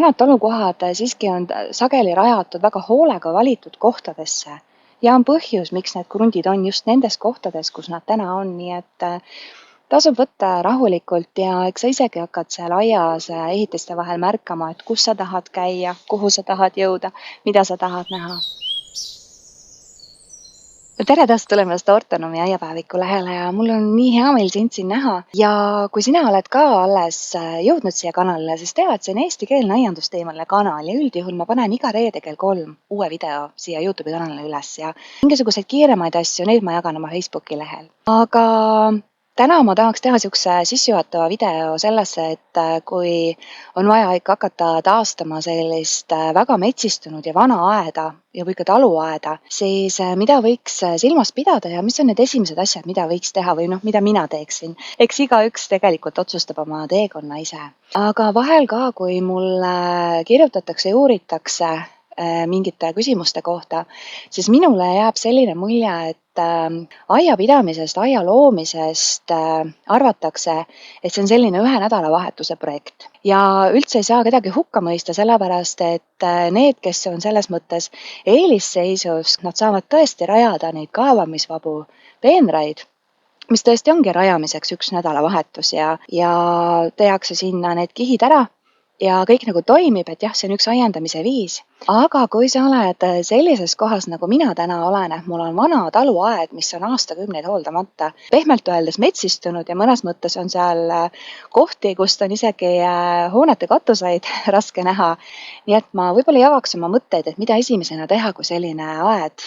Vanad talukohad siiski on sageli rajatud väga hoolega valitud kohtadesse ja on põhjus, miks need krundid on just nendes kohtades, kus nad täna on, nii et tasub võtta rahulikult ja eks sa isegi hakkad seal aias ehitiste vahel märkama, et kus sa tahad käia, kuhu sa tahad jõuda, mida sa tahad näha. Tere taas tulemast Ortonomi aiapäeviku lehele ja mul on nii hea meel sind siin näha. Ja kui sina oled ka alles jõudnud siia kanalile, siis tead, see on eestikeelne aiandusteemaline kanal ja üldjuhul ma panen iga reede kell 3 uue video siia YouTube'i kanalile üles ja mingisuguseid kiiremaid asju, neid ma jagan oma Facebooki lehel. Aga täna ma tahaks teha niisuguse sissejuhatava video sellesse, et kui on vaja ikka hakata taastama sellist väga metsistunud ja vana aeda ja või ka taluaeda, siis mida võiks silmas pidada ja mis on need esimesed asjad, mida võiks teha või mida mina teeksin. Eks igaüks tegelikult otsustab oma teekonna ise. Aga vahel ka, kui mulle kirjutatakse ja uuritakse mingite küsimuste kohta, siis minule jääb selline mulje, et aiapidamisest, aia loomisest arvatakse, et see on selline ühe nädalavahetuse projekt. Ja üldse ei saa kedagi hukka mõista, sellepärast et need, kes on selles mõttes eelisseisus, nad saavad tõesti rajada neid kaevamisvabu peenraid, mis tõesti ongi rajamiseks üks nädalavahetus ja tehakse sinna need kihid ära. Ja kõik nagu toimib, et jah, see on üks aiendamise viis. Aga kui sa oled sellises kohas, nagu mina täna olen, et mul on vana taluaed, mis on aastakümneid hooldamata, pehmelt öeldes metsistunud ja mõnes mõttes on seal kohti, kust on isegi hoonete katuseid raske näha. Nii et ma võib-olla jagaks oma mõtteid, et mida esimesena teha, kui selline aed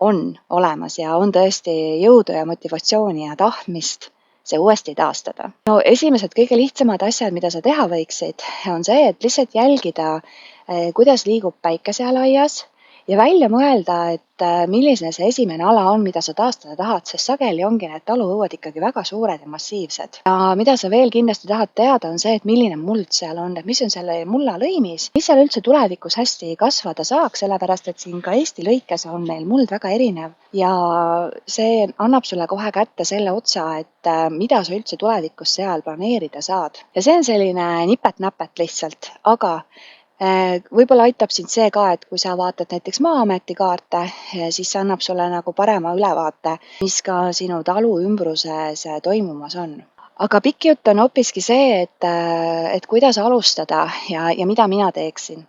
on olemas ja on tõesti jõudu ja motivatsiooni ja tahtmist see uuesti taastada. No esimesed kõige lihtsamad asjad, mida sa teha võiksid, on see, et lihtsalt jälgida, kuidas liigub päike seal aias ja välja mõelda, et milline see esimene ala on, mida sa taastada tahad, sest sageli ongi need taluõued ikkagi väga suured ja massiivsed. Ja mida sa veel kindlasti tahad teada, on see, et milline muld seal on, et mis on selle mulla lõimis, mis seal üldse tulevikus hästi kasvada saaks, sellepärast et siin ka Eesti lõikes on meil muld väga erinev ja see annab sulle kohe kätte selle otsa, et mida sa üldse tulevikus seal planeerida saad. Ja see on selline nipet-näpet lihtsalt, aga võib-olla aitab sind see ka, et kui sa vaatad näiteks Maa-ameti kaarte, siis see annab sulle nagu parema ülevaate, mis ka sinu talu ümbruses toimumas on. Aga pikk jutt on hoopiski see, et kuidas alustada ja mida mina teeksin.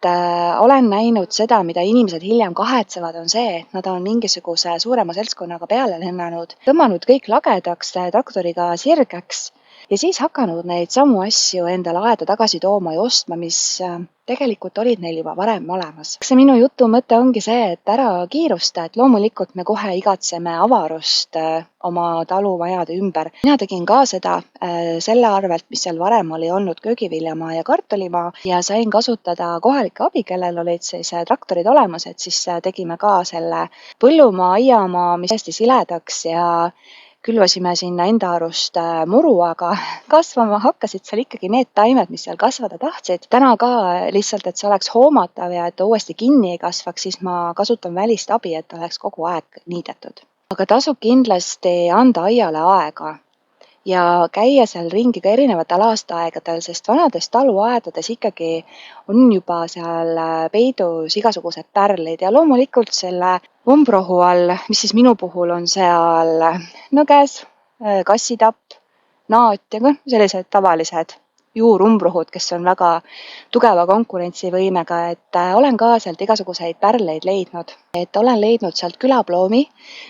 Olen näinud seda, mida inimesed hiljem kahetsevad, on see, et nad on mingisuguse suurema seltskonnaga peale lennanud, tõmmanud kõik lagedaks, traktoriga sirgeks ja siis hakanud neid samu asju endale aeda tagasi tooma ja ostma, mis tegelikult olid neil juba varem olemas. See minu jutu mõte ongi see, et ära kiirusta, et loomulikult me kohe igatseme avarust oma talumajade ümber. Mina tegin ka seda selle arvelt, mis seal varem oli olnud köögiviljamaa ja kartulimaa ja sain kasutada kohalikke abi, kellel olid siis traktorid olemas, et siis tegime ka selle põllumaa, aiamaa, mis hästi siledaks ja külvasime sinna enda arust muru, aga kasvama hakkasid seal ikkagi need taimed, mis seal kasvada tahtsid. Täna ka lihtsalt, et see oleks hoomatav ja et ta uuesti kinni ei kasvaks, siis ma kasutan välist abi, et ta oleks kogu aeg niidetud. Aga tasub kindlasti anda aiale aega ja käia seal ringi ka erinevatel aastaaegadel, sest vanades taluaedades ikkagi on juba seal peidus igasugused pärlid ja loomulikult selle umbrohu all, mis siis minu puhul on seal nõges, kassitapp, naat ja sellised tavalised juurumbruhud, kes on väga tugeva konkurentsivõimega, et olen ka sealt igasuguseid pärleid leidnud. Et olen leidnud sealt külaploomi,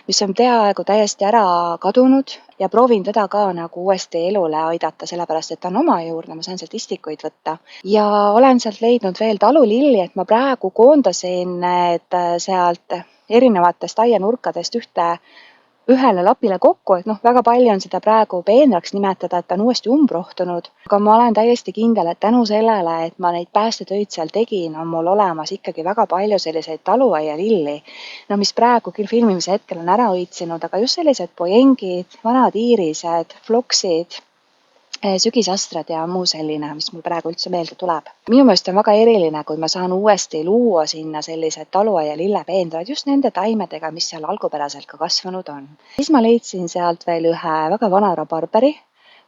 mis on peaaegu täiesti ära kadunud ja proovin teda ka nagu uuesti elule aidata, sellepärast et ta on oma juurde, ma saan sealt istikuid võtta. Ja olen sealt leidnud veel talulilli, et ma praegu koondasin need sealt erinevatest aianurkadest ühele lapile kokku, et väga palju on seda praegu peenraks nimetada, et ta on uuesti umbrohtunud, aga ma olen täiesti kindel, et tänu sellele, et ma neid päästetöid seal tegin, on mul olemas ikkagi väga palju selliseid taluaialilli, mis praegu küll filmimise hetkel on ära õitsinud, aga just sellised pojengid, vanad iirised, floksid, sügisastrad ja muu selline, mis mul praegu üldse meelde tuleb. Minu meelest on väga eriline, kui ma saan uuesti luua sinna sellised taluaia lillepeenrad just nende taimedega, mis seal algupäraselt ka kasvanud on. Siis ma leidsin sealt veel ühe väga vana rabarberi,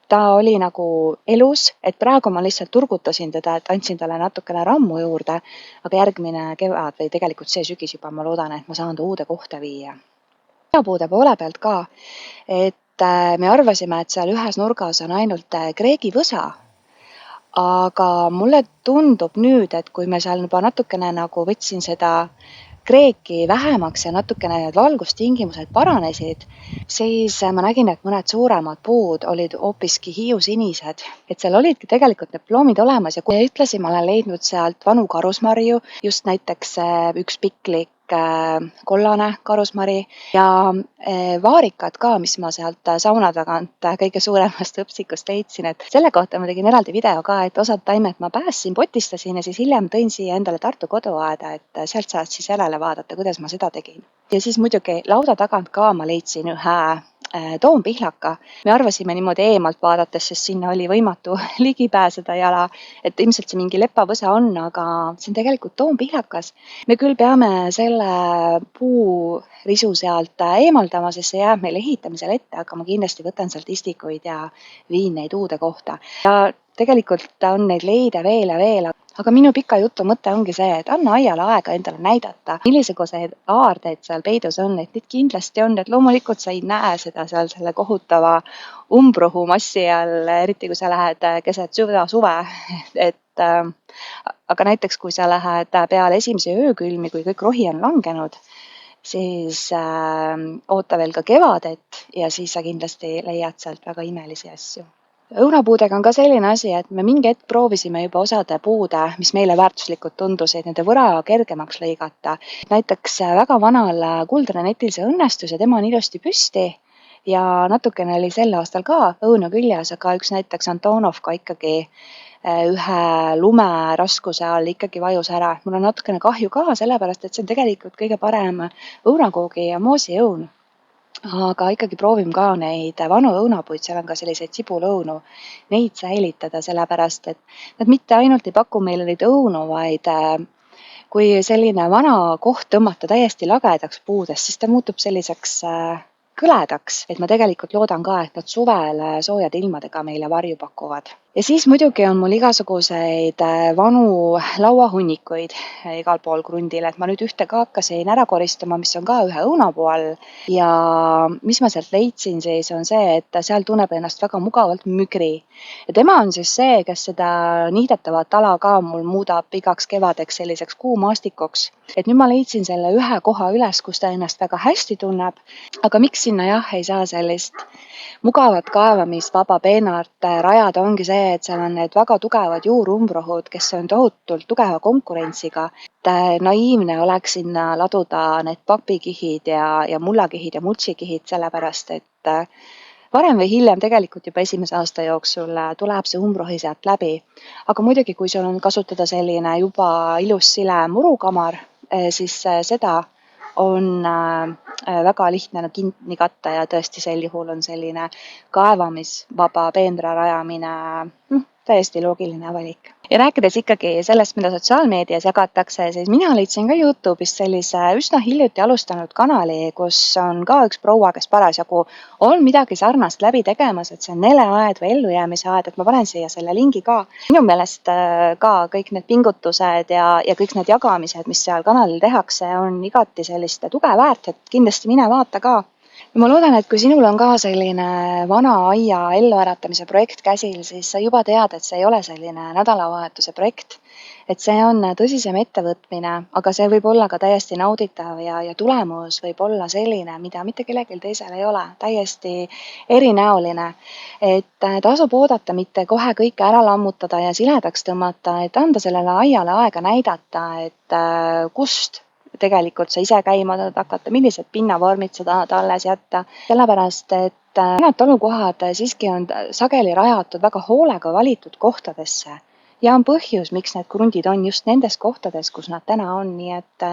ta oli nagu elus, et praegu ma lihtsalt turgutasin teda, et andsin talle natukene rammu juurde, aga järgmine kevad või tegelikult see sügis juba ma loodan, et ma saan ta uude kohta viia. Viinapuude poole pealt ka, et me arvasime, et seal ühes nurgas on ainult kreegivõsa, aga mulle tundub nüüd, et kui me seal juba natukene nagu võtsin seda kreeki vähemaks ja natukene need valgustingimused paranesid, siis ma nägin, et mõned suuremad puud olid hoopiski hiiusinised. Et seal olidki tegelikult need ploomid olemas ja kui ütlesin, ma olen leidnud sealt vanu karusmarju, just näiteks üks piklik kollane karusmari ja vaarikad ka, mis ma sealt sauna tagant kõige suuremast õpsikust leidsin, et selle kohta ma tegin eraldi video ka, et osad taimed ma päästsin, potistasin ja siis hiljem tõin siia endale Tartu koduaeda, et sealt saad siis järele vaadata, kuidas ma seda tegin. Ja siis muidugi lauda tagant ka ma leidsin ühe toompihlaka. Me arvasime niimoodi eemalt vaadates, sest sinna oli võimatu ligi pääseda jala, et ilmselt see mingi lepavõsa on, aga see on tegelikult toompihlakas. Me küll peame selle puurisu sealt eemaldama, sest see jääb meil ehitamisel ette, aga ma kindlasti võtan sealt istikuid ja viin neid uude kohta. Ja tegelikult on neid leide veel ja veel, aga minu pika jutu mõte ongi see, et anna aiale aega endale näidata, milliseguseid aardeid seal peidus on, et neid kindlasti on, et loomulikult sa ei näe seda seal selle kohutava umbrohu massi all, eriti kui sa lähed keset suve, et aga näiteks kui sa lähed peale esimese öökülmi, kui kõik rohi on langenud, siis oota veel ka kevadet ja siis sa kindlasti leiad sealt väga imelisi asju. Õunapuudega on ka selline asi, et me mingi hetk proovisime juba osade puude, mis meile väärtuslikud tundusid, nende võra kergemaks lõigata. Näiteks väga vanal kuldrenetil see õnnestus ja tema on ilusti püsti ja natukene oli sel aastal ka õuna küljes, aga üks näiteks Antonovka ikkagi ühe lumeraskuse all ikkagi vajus ära. Mul on natukene kahju ka, sellepärast et see on tegelikult kõige parem õunakoogi ja moosiõun. Aga ikkagi proovime ka neid vanu õunapuid, seal on ka selliseid sibulõunu, neid säilitada, sellepärast et nad mitte ainult ei paku meile neid õunu, vaid kui selline vana koht tõmmata täiesti lagedaks puudest, siis ta muutub selliseks kõledaks, et ma tegelikult loodan ka, et nad suvel soojade ilmadega meile varju pakuvad. Ja siis muidugi on mul igasuguseid vanu lauahunnikuid igal pool krundil, et ma nüüd ühte ka hakkasin ära koristama, mis on ka ühe õunapuu all ja mis ma sealt leidsin siis on see, et seal tunneb ennast väga mugavalt mügri. Ja tema on siis see, kes seda niidetavat ala ka mul muudab igaks kevadeks selliseks kuumaastikuks. Et nüüd ma leidsin selle ühe koha üles, kus ta ennast väga hästi tunneb, aga miks sinna jah ei saa sellist mugavat kaevamisvaba peenart rajada ongi see, et seal on need väga tugevad juurumbrohud, kes on tohutult tugeva konkurentsiga. Naiivne oleks sinna laduda need papikihid ja mullakihid ja mutsikihid, sellepärast et varem või hiljem tegelikult juba esimese aasta jooksul tuleb see umbrohi sealt läbi. Aga muidugi, kui sul on kasutada selline juba ilus sile murukamar, siis seda on väga lihtne kinni katta ja tõesti sel juhul on selline kaevamisvaba peenra rajamine täiesti loogiline valik. Ja rääkides ikkagi sellest, mida sotsiaalmeedias jagatakse, siis mina leidsin ka YouTube'ist sellise üsna hiljuti alustanud kanali, kus on ka üks proua, kes parasjagu on midagi sarnast läbi tegemas, et see on neleaed või ellujäämise aed, et ma panen siia selle lingi ka. Minu meelest ka kõik need pingutused ja kõik need jagamised, mis seal kanalil tehakse, on igati sellist tuge väärt, et kindlasti mine vaata ka. Ma loodan, et kui sinul on ka selline vana aia elluäratamise projekt käsil, siis sa juba tead, et see ei ole selline nädalavahetuse projekt, et see on tõsisem ettevõtmine, aga see võib olla ka täiesti nauditav ja tulemus võib olla selline, mida mitte kellelgi teisel ei ole, täiesti erinäoline. Et tasub oodata, mitte kohe kõike ära lammutada ja siledaks tõmmata, et anda sellele aiale aega näidata, et kust tegelikult sa ise käima tahad hakata, millised pinnavormid sa tahad alles jätta, sellepärast et mõned talukohad siiski on sageli rajatud väga hoolega valitud kohtadesse ja on põhjus, miks need krundid on just nendes kohtades, kus nad täna on, nii et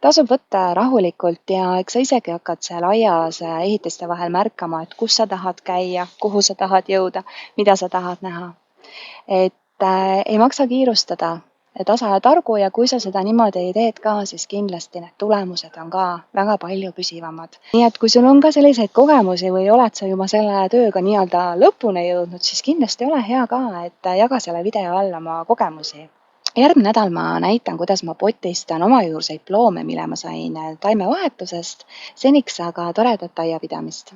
tasub võtta rahulikult ja eks sa isegi hakkad seal aias ehitiste vahel märkama, et kus sa tahad käia, kuhu sa tahad jõuda, mida sa tahad näha. Et ei maksa kiirustada. tasa ja targu ja kui sa seda niimoodi teed ka, siis kindlasti need tulemused on ka väga palju püsivamad. Nii et kui sul on ka selliseid kogemusi või oled sa juba selle tööga nii-öelda lõpuni jõudnud, siis kindlasti ole hea ka, et jaga selle video all oma kogemusi. Järgmine nädal ma näitan, kuidas ma potistan omajuurseid ploome, mille ma sain taimevahetusest. Seniks aga toredat aiapidamist!